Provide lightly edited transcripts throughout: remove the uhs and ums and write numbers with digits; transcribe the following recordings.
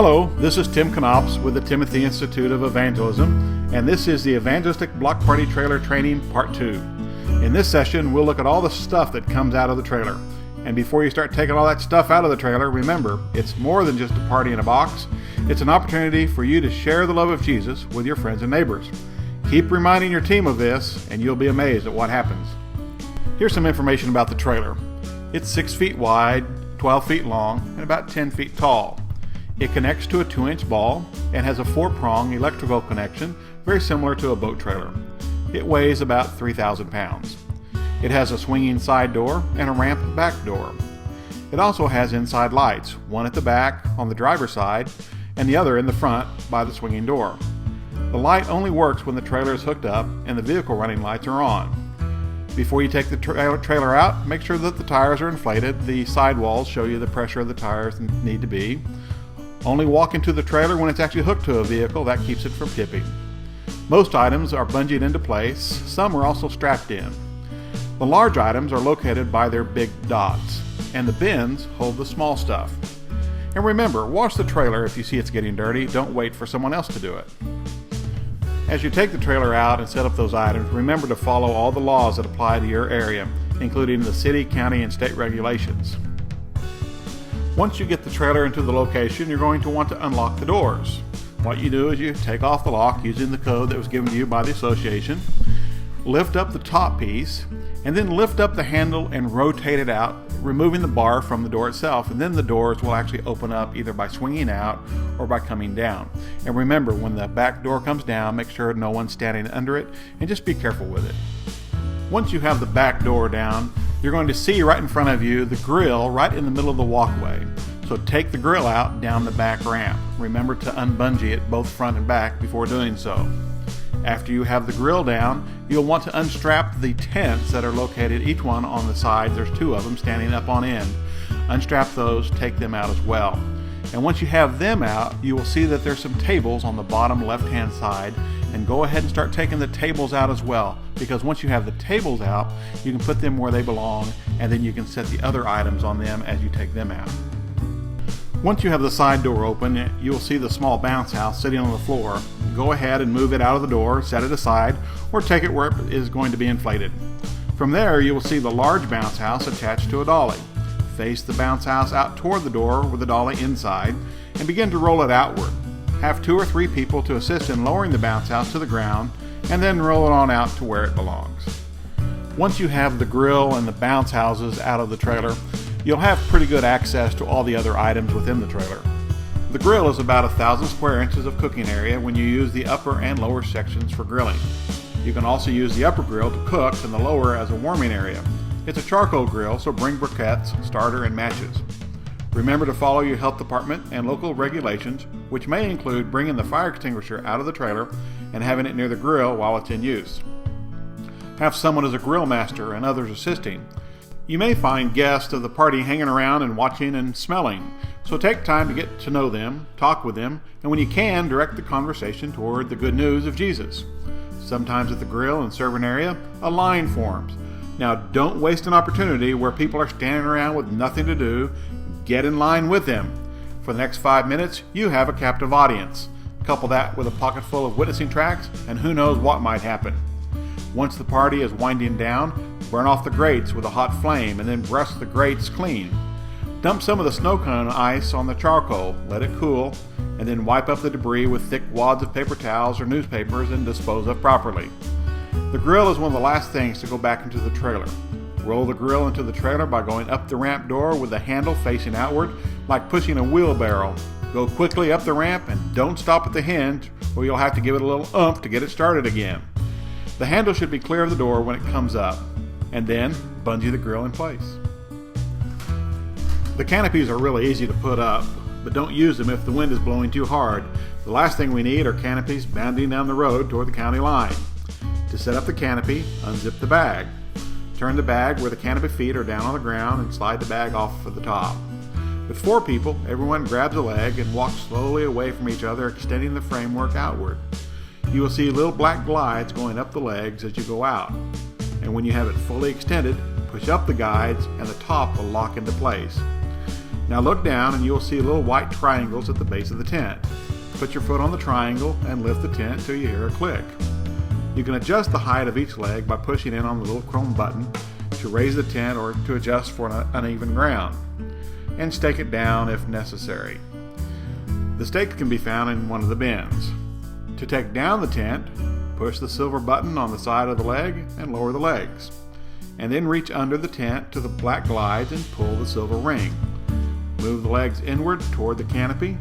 Hello, this is Tim Knops with the Timothy Institute of Evangelism, and this is the Evangelistic Block Party Trailer Training Part 2. In this session, we'll look at all the stuff that comes out of the trailer. And before you start taking all that stuff out of the trailer, remember, it's more than just a party in a box. It's an opportunity for you to share the love of Jesus with your friends and neighbors. Keep reminding your team of this, and you'll be amazed at what happens. Here's some information about the trailer. It's 6 feet wide, 12 feet long, and about 10 feet tall. It connects to a 2-inch ball and has a 4-prong electrical connection, very similar to a boat trailer. It weighs about 3,000 pounds. It has a swinging side door and a ramp back door. It also has inside lights, one at the back on the driver's side and the other in the front by the swinging door. The light only works when the trailer is hooked up and the vehicle running lights are on. Before you take the trailer out, make sure that the tires are inflated. The sidewalls show you the pressure of the tires need to be. Only walk into the trailer when it's actually hooked to a vehicle. That keeps it from tipping. Most items are bungeed into place. Some are also strapped in. The large items are located by their big dots, and the bins hold the small stuff. And remember, wash the trailer if you see it's getting dirty. Don't wait for someone else to do it. As you take the trailer out and set up those items, remember to follow all the laws that apply to your area, including the city, county, and state regulations. Once you get the trailer into the location, you're going to want to unlock the doors. What you do is you take off the lock using the code that was given to you by the association, lift up the top piece, and then lift up the handle and rotate it out, removing the bar from the door itself, and then the doors will actually open up either by swinging out or by coming down. And remember, when the back door comes down, make sure no one's standing under it, and just be careful with it. Once you have the back door down, you're going to see right in front of you the grill right in the middle of the walkway. So take the grill out down the back ramp. Remember to unbungee it both front and back before doing so. After you have the grill down, you'll want to unstrap the tents that are located each one on the side. There's 2 of them standing up on end. Unstrap those, take them out as well. And once you have them out, you will see that there's some tables on the bottom left-hand side, and go ahead and start taking the tables out as well, because once you have the tables out, you can put them where they belong, and then you can set the other items on them as you take them out. Once you have the side door open, you'll see the small bounce house sitting on the floor. Go ahead and move it out of the door, set it aside, or take it where it is going to be inflated. From there, you will see the large bounce house attached to a dolly. Face the bounce house out toward the door with the dolly inside, and begin to roll it outward. Have 2 or 3 people to assist in lowering the bounce house to the ground, and then roll it on out to where it belongs. Once you have the grill and the bounce houses out of the trailer, you'll have pretty good access to all the other items within the trailer. The grill is about 1,000 square inches of cooking area when you use the upper and lower sections for grilling. You can also use the upper grill to cook and the lower as a warming area. It's a charcoal grill, so bring briquettes, starter, and matches. Remember to follow your health department and local regulations, which may include bringing the fire extinguisher out of the trailer and having it near the grill while it's in use. Have someone as a grill master and others assisting. You may find guests of the party hanging around and watching and smelling, so take time to get to know them, talk with them, and when you can, direct the conversation toward the good news of Jesus. Sometimes at the grill and serving area, a line forms. Now, don't waste an opportunity where people are standing around with nothing to do. Get in line with them. For the next 5 minutes, you have a captive audience. Couple that with a pocket full of witnessing tracts, and who knows what might happen. Once the party is winding down, burn off the grates with a hot flame and then brush the grates clean. Dump some of the snow cone ice on the charcoal, let it cool, and then wipe up the debris with thick wads of paper towels or newspapers and dispose of properly. The grill is one of the last things to go back into the trailer. Roll the grill into the trailer by going up the ramp door with the handle facing outward, like pushing a wheelbarrow. Go quickly up the ramp and don't stop at the hinge, or you'll have to give it a little oomph to get it started again. The handle should be clear of the door when it comes up, and then bungee the grill in place. The canopies are really easy to put up, but don't use them if the wind is blowing too hard. The last thing we need are canopies bounding down the road toward the county line. To set up the canopy, unzip the bag. Turn the bag where the canopy feet are down on the ground and slide the bag off for the top. With 4 people, everyone grabs a leg and walks slowly away from each other, extending the framework outward. You will see little black glides going up the legs as you go out. And when you have it fully extended, push up the guides and the top will lock into place. Now look down and you'll see little white triangles at the base of the tent. Put your foot on the triangle and lift the tent till you hear a click. You can adjust the height of each leg by pushing in on the little chrome button to raise the tent or to adjust for an uneven ground, and stake it down if necessary. The stakes can be found in one of the bins. To take down the tent, push the silver button on the side of the leg and lower the legs, and then reach under the tent to the black glides and pull the silver ring. Move the legs inward toward the canopy.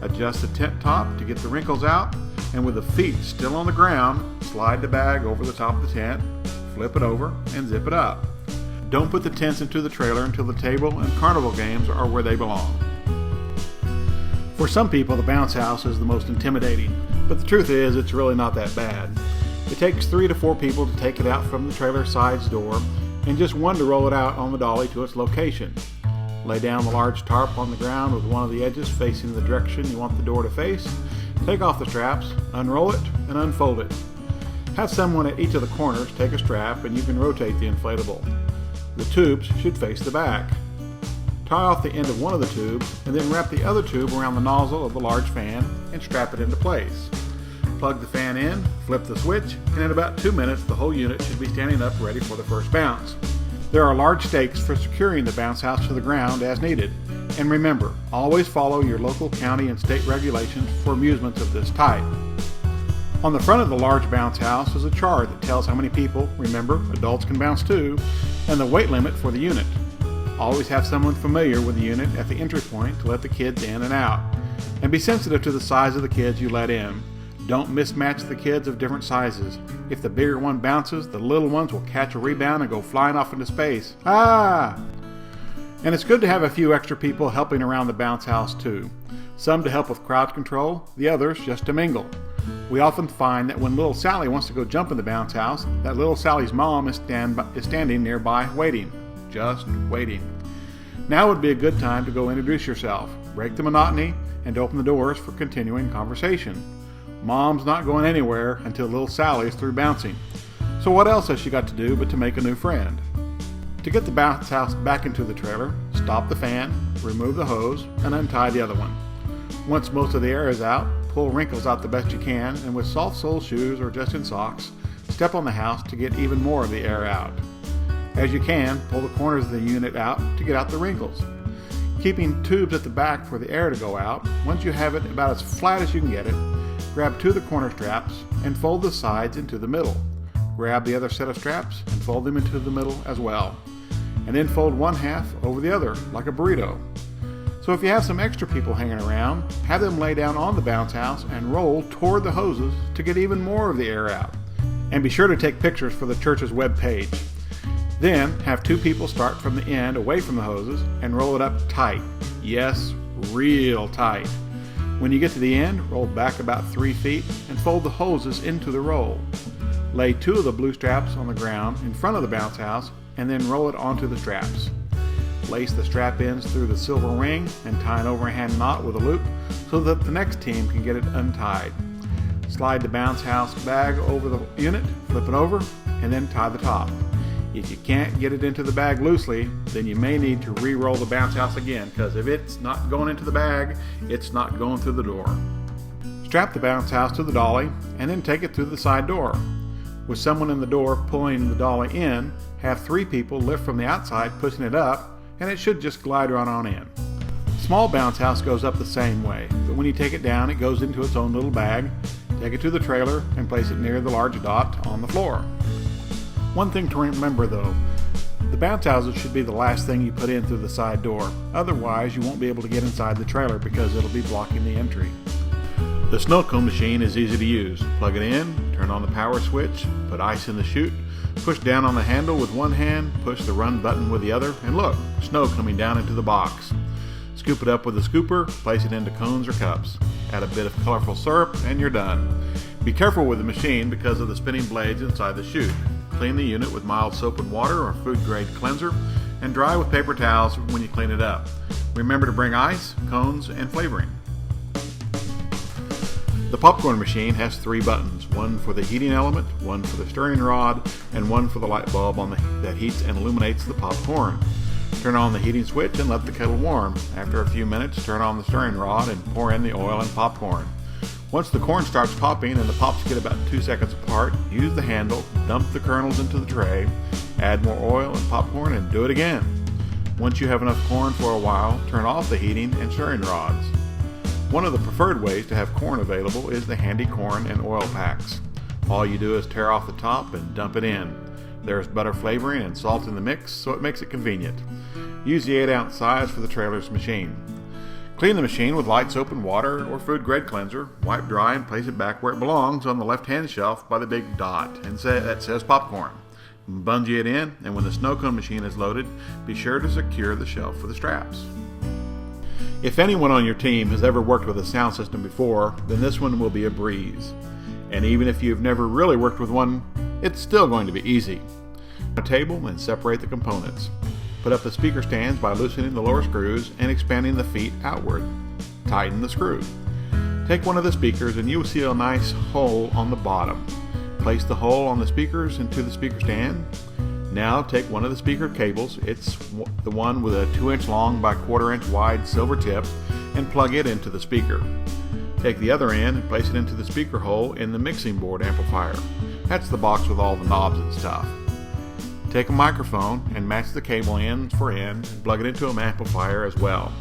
Adjust the tent top to get the wrinkles out, and with the feet still on the ground, slide the bag over the top of the tent, flip it over, and zip it up. Don't put the tents into the trailer until the table and carnival games are where they belong. For some people, the bounce house is the most intimidating, but the truth is it's really not that bad. It takes 3 to 4 people to take it out from the trailer side's door, and just 1 to roll it out on the dolly to its location. Lay down the large tarp on the ground with one of the edges facing the direction you want the door to face. Take off the straps, unroll it, and unfold it. Have someone at each of the corners take a strap and you can rotate the inflatable. The tubes should face the back. Tie off the end of one of the tubes and then wrap the other tube around the nozzle of the large fan and strap it into place. Plug the fan in, flip the switch, and in about 2 minutes the whole unit should be standing up ready for the first bounce. There are large stakes for securing the bounce house to the ground as needed. And remember, always follow your local county and state regulations for amusements of this type. On the front of the large bounce house is a chart that tells how many people, remember, adults can bounce too, and the weight limit for the unit. Always have someone familiar with the unit at the entry point to let the kids in and out. And be sensitive to the size of the kids you let in. Don't mismatch the kids of different sizes. If the bigger one bounces, the little ones will catch a rebound and go flying off into space. Ah! And it's good to have a few extra people helping around the bounce house too. Some to help with crowd control, the others just to mingle. We often find that when little Sally wants to go jump in the bounce house, that little Sally's mom is standing nearby waiting. Just waiting. Now would be a good time to go introduce yourself, break the monotony, and open the doors for continuing conversation. Mom's not going anywhere until little Sally's through bouncing. So what else has she got to do but to make a new friend? To get the bounce house back into the trailer, stop the fan, remove the hose, and untie the other one. Once most of the air is out, pull wrinkles out the best you can, and with soft sole shoes or just in socks, step on the house to get even more of the air out. As you can, pull the corners of the unit out to get out the wrinkles. Keeping tubes at the back for the air to go out, once you have it about as flat as you can get it, grab 2 of the corner straps and fold the sides into the middle. Grab the other set of straps and fold them into the middle as well. And then fold one half over the other, like a burrito. So if you have some extra people hanging around, have them lay down on the bounce house and roll toward the hoses to get even more of the air out. And be sure to take pictures for the church's web page. Then have 2 people start from the end away from the hoses and roll it up tight. Yes, real tight. When you get to the end, roll back about 3 feet and fold the hoses into the roll. Lay 2 of the blue straps on the ground in front of the bounce house and then roll it onto the straps. Lace the strap ends through the silver ring and tie an overhand knot with a loop so that the next team can get it untied. Slide the bounce house bag over the unit, flip it over, and then tie the top. If you can't get it into the bag loosely, then you may need to re-roll the bounce house again, because if it's not going into the bag, it's not going through the door. Strap the bounce house to the dolly and then take it through the side door. With someone in the door pulling the dolly in, have 3 people lift from the outside pushing it up, and it should just glide right on in. Small bounce house goes up the same way, but when you take it down, it goes into its own little bag. Take it to the trailer and place it near the large dot on the floor. One thing to remember though, the bounce houses should be the last thing you put in through the side door. Otherwise, you won't be able to get inside the trailer because it'll be blocking the entry. The snow cone machine is easy to use. Plug it in, turn on the power switch, put ice in the chute, push down on the handle with one hand, push the run button with the other, and look, snow coming down into the box. Scoop it up with a scooper, place it into cones or cups. Add a bit of colorful syrup, and you're done. Be careful with the machine because of the spinning blades inside the chute. Clean the unit with mild soap and water or food-grade cleanser, and dry with paper towels when you clean it up. Remember to bring ice, cones, and flavoring. The popcorn machine has 3 buttons, one for the heating element, one for the stirring rod, and one for the light bulb that heats and illuminates the popcorn. Turn on the heating switch and let the kettle warm. After a few minutes, turn on the stirring rod and pour in the oil and popcorn. Once the corn starts popping and the pops get about 2 seconds apart, use the handle, dump the kernels into the tray, add more oil and popcorn, and do it again. Once you have enough corn for a while, turn off the heating and stirring rods. One of the preferred ways to have corn available is the handy corn and oil packs. All you do is tear off the top and dump it in. There is butter flavoring and salt in the mix, so it makes it convenient. Use the 8-ounce size for the trailer's machine. Clean the machine with light soap and water or food grade cleanser, wipe dry, and place it back where it belongs on the left-hand shelf by the big dot that says popcorn. Bungee it in, and when the snow cone machine is loaded, be sure to secure the shelf with the straps. If anyone on your team has ever worked with a sound system before, then this one will be a breeze. And even if you've never really worked with one, it's still going to be easy. A table and separate the components. Put up the speaker stands by loosening the lower screws and expanding the feet outward. Tighten the screw. Take one of the speakers and you will see a nice hole on the bottom. Place the hole on the speakers into the speaker stand. Now take one of the speaker cables, it's the one with a 2-inch long by 1/4-inch wide silver tip, and plug it into the speaker. Take the other end and place it into the speaker hole in the mixing board amplifier. That's the box with all the knobs and stuff. Take a microphone and match the cable end for end and plug it into an amplifier as well.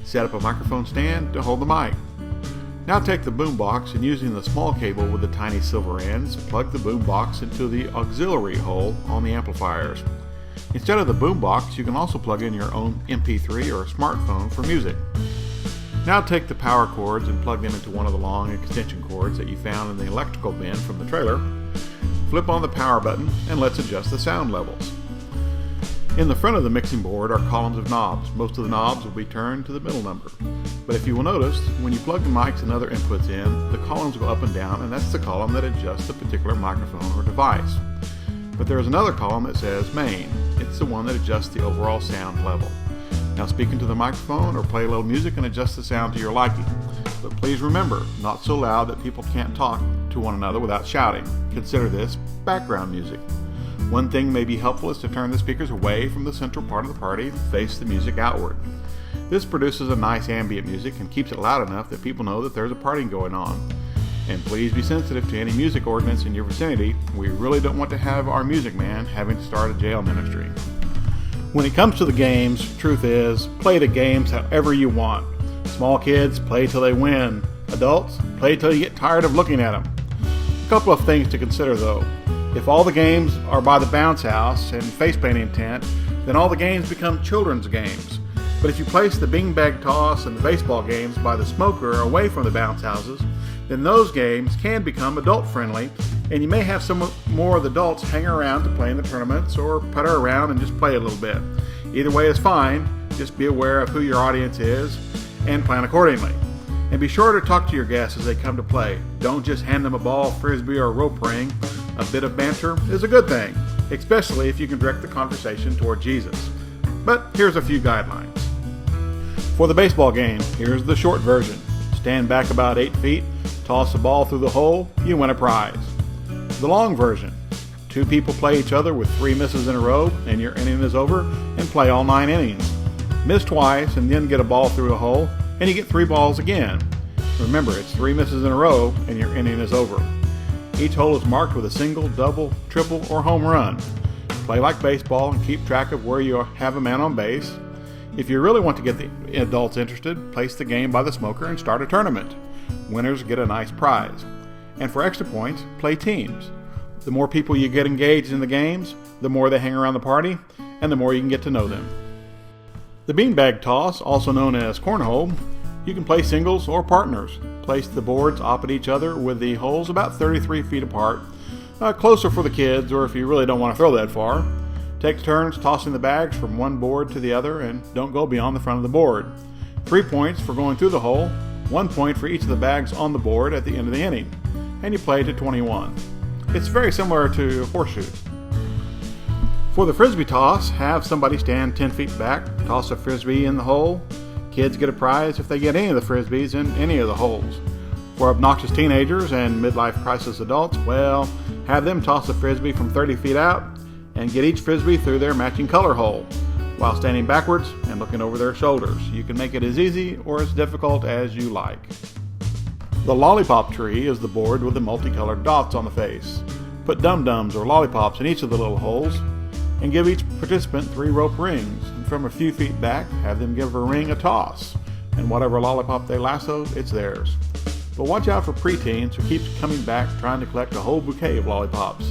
Set up a microphone stand to hold the mic. Now take the boom box and using the small cable with the tiny silver ends, plug the boom box into the auxiliary hole on the amplifiers. Instead of the boom box, you can also plug in your own MP3 or smartphone for music. Now take the power cords and plug them into one of the long extension cords that you found in the electrical bin from the trailer. Flip on the power button and let's adjust the sound levels. In the front of the mixing board are columns of knobs. Most of the knobs will be turned to the middle number. But if you will notice, when you plug the mics and other inputs in, the columns go up and down, and that's the column that adjusts the particular microphone or device. But there is another column that says main. It's the one that adjusts the overall sound level. Now speak into the microphone or play a little music and adjust the sound to your liking. But please remember, not so loud that people can't talk to one another without shouting. Consider this background music. One thing may be helpful is to turn the speakers away from the central part of the party and face the music outward. This produces a nice ambient music and keeps it loud enough that people know that there's a party going on. And please be sensitive to any music ordinance in your vicinity. We really don't want to have our music man having to start a jail ministry. When it comes to the games, truth is, play the games however you want. Small kids, play till they win. Adults, play till you get tired of looking at them. A couple of things to consider though. If all the games are by the bounce house and face painting tent, then all the games become children's games. But if you place the beanbag toss and the baseball games by the smoker away from the bounce houses, then those games can become adult friendly, and you may have some more of the adults hang around to play in the tournaments or putter around and just play a little bit. Either way is fine, just be aware of who your audience is and plan accordingly. And be sure to talk to your guests as they come to play. Don't just hand them a ball, frisbee, or a rope ring. A bit of banter is a good thing, especially if you can direct the conversation toward Jesus. But here's a few guidelines. For the baseball game, here's the short version. Stand back about 8 feet, toss the ball through the hole, you win a prize. The long version. 2 people play each other with 3 misses in a row, and your inning is over, and play all 9 innings. Miss twice, and then get a ball through a hole, and you get 3 balls again. Remember, it's 3 misses in a row, and your inning is over. Each hole is marked with a single, double, triple, or home run. Play like baseball and keep track of where you have a man on base. If you really want to get the adults interested, place the game by the smoker and start a tournament. Winners get a nice prize. And for extra points, play teams. The more people you get engaged in the games, the more they hang around the party, and the more you can get to know them. The beanbag toss, also known as cornhole, you can play singles or partners. Place the boards opposite each other with the holes about 33 feet apart, closer for the kids or if you really don't want to throw that far. Take turns tossing the bags from one board to the other and don't go beyond the front of the board. 3 points for going through the hole, 1 point for each of the bags on the board at the end of the inning, and you play to 21. It's very similar to horseshoe. For the frisbee toss, have somebody stand 10 feet back, toss a frisbee in the hole. Kids get a prize if they get any of the frisbees in any of the holes. For obnoxious teenagers and midlife crisis adults, well, have them toss a frisbee from 30 feet out and get each frisbee through their matching color hole. while standing backwards and looking over their shoulders. You can make it as easy or as difficult as you like. The lollipop tree is the board with the multicolored dots on the face. Put dum-dums or lollipops in each of the little holes and give each participant 3 rope rings. And from a few feet back, have them give a ring a toss. And whatever lollipop they lassoed, it's theirs. But watch out for preteens who keeps coming back trying to collect a whole bouquet of lollipops.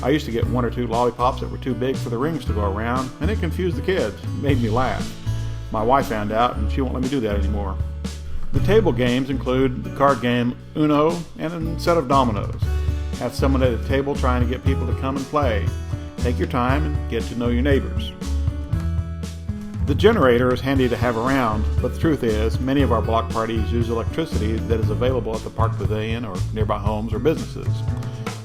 I used to get 1 or 2 lollipops that were too big for the rings to go around, and it confused the kids. It made me laugh. My wife found out, and she won't let me do that anymore. The table games include the card game Uno and a set of dominoes. Have someone at a table trying to get people to come and play. Take your time and get to know your neighbors. The generator is handy to have around, but the truth is, many of our block parties use electricity that is available at the park pavilion or nearby homes or businesses.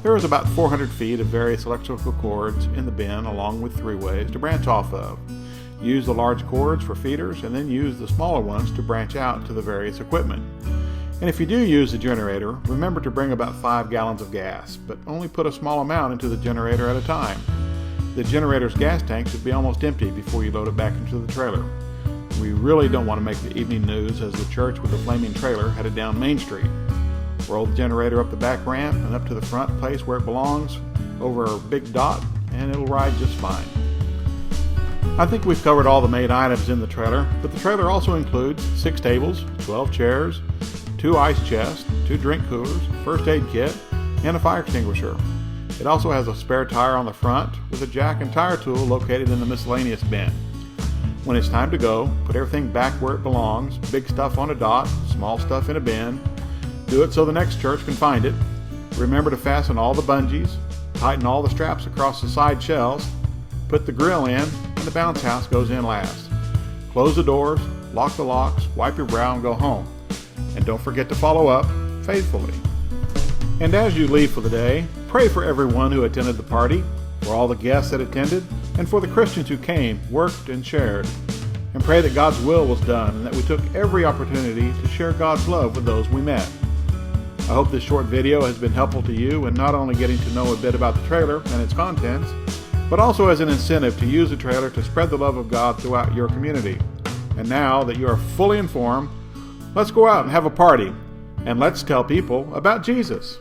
There is about 400 feet of various electrical cords in the bin, along with 3 ways to branch off of. Use the large cords for feeders and then use the smaller ones to branch out to the various equipment. And if you do use the generator, remember to bring about 5 gallons of gas, but only put a small amount into the generator at a time. The generator's gas tank should be almost empty before you load it back into the trailer. We really don't want to make the evening news as the church with the flaming trailer headed down Main Street. Roll the generator up the back ramp and up to the front place where it belongs, over a big dot, and it'll ride just fine. I think we've covered all the main items in the trailer, but the trailer also includes 6 tables, 12 chairs, 2 ice chests, 2 drink coolers, first aid kit, and a fire extinguisher. It also has a spare tire on the front with a jack and tire tool located in the miscellaneous bin. When it's time to go, put everything back where it belongs, big stuff on a dot, small stuff in a bin. Do it so the next church can find it. Remember to fasten all the bungees, tighten all the straps across the side shelves, put the grill in, and the bounce house goes in last. Close the doors, lock the locks, wipe your brow, and go home. And don't forget to follow up faithfully. And as you leave for the day, pray for everyone who attended the party, for all the guests that attended, and for the Christians who came, worked, and shared. And pray that God's will was done and that we took every opportunity to share God's love with those we met. I hope this short video has been helpful to you in not only getting to know a bit about the trailer and its contents, but also as an incentive to use the trailer to spread the love of God throughout your community. And now that you are fully informed, let's go out and have a party, and let's tell people about Jesus.